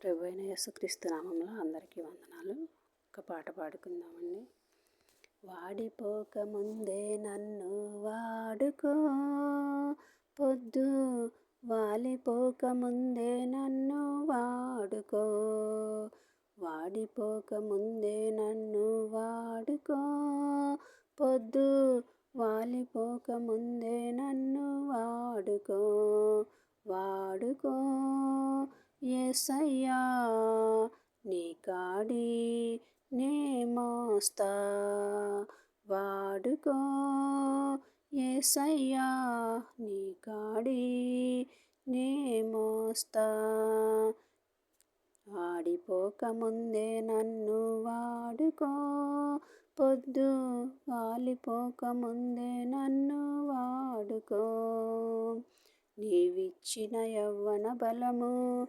ప్రభువైన యేసుక్రీస్తు నామంలో అందరికీ వందనాలు. ఒక పాట పాడుకుందామండి. వాడిపోక ముందే నన్ను వాడుకో, పొద్దు వాలిపోక ముందే నన్ను వాడుకో, వాడిపోక ముందే నన్ను వాడుకో, పొద్దు వాలిపోక ముందే నన్ను వాడుకో, వాడుకో యేసయ్యా నీ కాడి నే మోస్తా, వాడుకో యేసయ్యా నీ కాడి నే మోస్తా, వాడిపోక ముందే నన్ను వాడుకో, పొద్దు వాలిపోక ముందే నన్ను వాడుకో, నీవిచ్చిన యవ్వన బలము